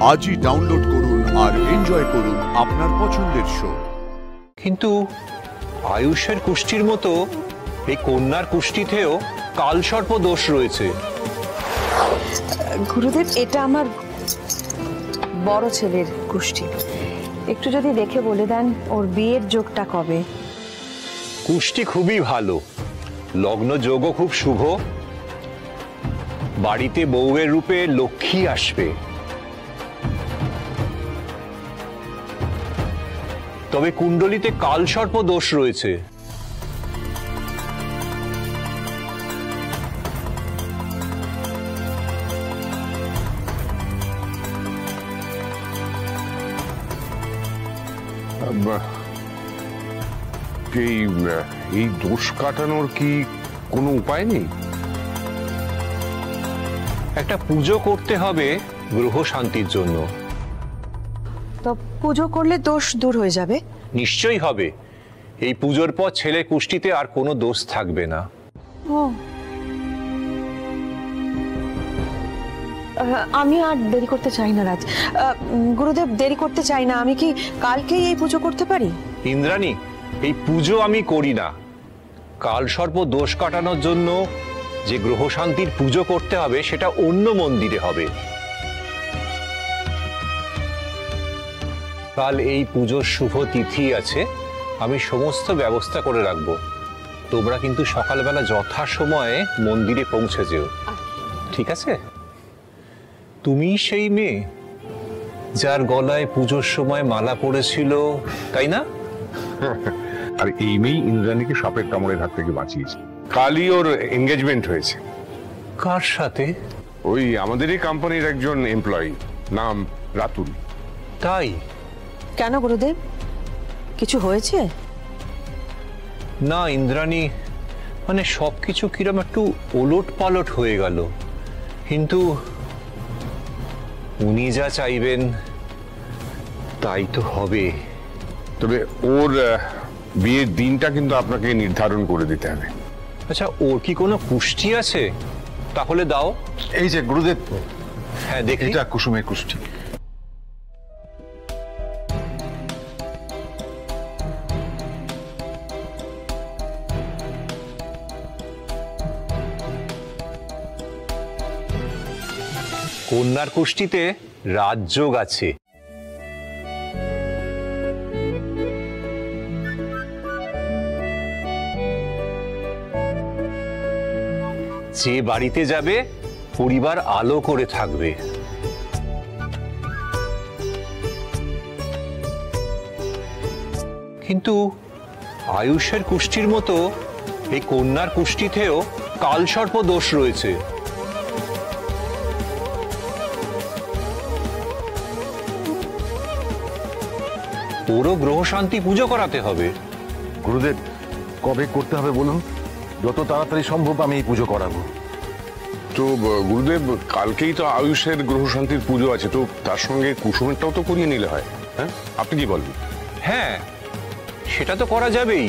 আজই ডাউনলোড করুন আর এনজয় করুন আপনার পছন্দের শো। কিন্তু আয়ুষের কুষ্ঠির মতো এই কন্যার কুষ্ঠিতেও কালসর্প দোষ রয়েছে। গুরুদেব, এটা আমার বড় ছেলের কুষ্ঠি। একটু যদি দেখে বলে দেন ওর বিয়ের যোগটা কবে? কুষ্ঠি খুবই ভালো, লগ্ন যোগও খুব শুভ, বাড়িতে বউয়ের রূপে লক্ষ্মী আসবে। তবে কুণ্ডলিতে কালসর্প দোষ রয়েছে। এই দোষ কাটানোর কি কোনো উপায় নেই? একটা পুজো করতে হবে গ্রহ শান্তির জন্য। তো পুজো করলে দোষ দূর হয়ে যাবে? নিশ্চয়ই হবে। এই পুজোর পর ছেলে কুষ্ঠিতে আর কোনো দোষ থাকবে না। ও, আমি আর দেরি করতে চাই না রাজ। গুরুদেব, দেরি করতে চাই না। আমি কি কালকেই এই পুজো করতে পারি? ইন্দ্রাণী, এই পুজো আমি করি না। কালসর্প দোষ কাটানোর জন্য যে গ্রহ শান্তির পুজো করতে হবে সেটা অন্য মন্দিরে হবে। কাল এই পুজোর শুভ তিথি আছে, আমি সমস্ত ব্যবস্থা করে রাখবো। তোমরা কিন্তু সকালবেলা যথাসময়ে মন্দিরে পৌঁছে যেও, ঠিক আছে? তুমি সেই মেয়ে যার গলায় পুজোর সময় মালা পড়েছিল, তাই না? আর এই মেয়েই ইন্দ্রাণীকে সাপের কামড়ের হাত থেকে বাঁচিয়েছে। কালই ওর এনগেজমেন্ট হয়েছে। কার সাথে? ওই আমাদেরই কোম্পানির একজন এমপ্লয়ি, নাম রাতুল। তাই? কেন গুরুদেব, কিছু হয়েছে? না ইন্দ্রাণী, মানে সবকিছু কিরম একটু ওলট পালট হয়ে গেল। কিন্তু উনি যা চাইবেন তাই তো হবে। তবে ওর বিয়ের দিনটা কিন্তু আপনাকে নির্ধারণ করে দিতে হবে। আচ্ছা, ওর কি কোনো কুষ্ঠি আছে? তাহলে দাও। এই যে গুরুদেব, হ্যাঁ দেখি। এটা কুসুমের কুষ্ঠি। কন্যার কুষ্ঠিতে রাজযোগ আছে। যে বাড়িতে যাবে পরিবার আলো করে থাকবে। কিন্তু আয়ুষের কুষ্ঠির মতো এই কন্যার কুষ্ঠিতেও কালসর্প দোষ রয়েছে। ওরও গ্রহ শান্তি পুজো করাতে হবে। গুরুদেব, কবে করতে হবে বলুন? যত তাড়াতাড়ি সম্ভব আমি এই পুজো করাবো। তো গুরুদেব, কালকেই তো আয়ুষের গ্রহ শান্তির পুজো আছে, তো তার সঙ্গে কুসুমেরটাও তো করিয়ে নিলে হয়। হ্যাঁ, আপনি কি বলবেন? হ্যাঁ, সেটা তো করা যাবেই।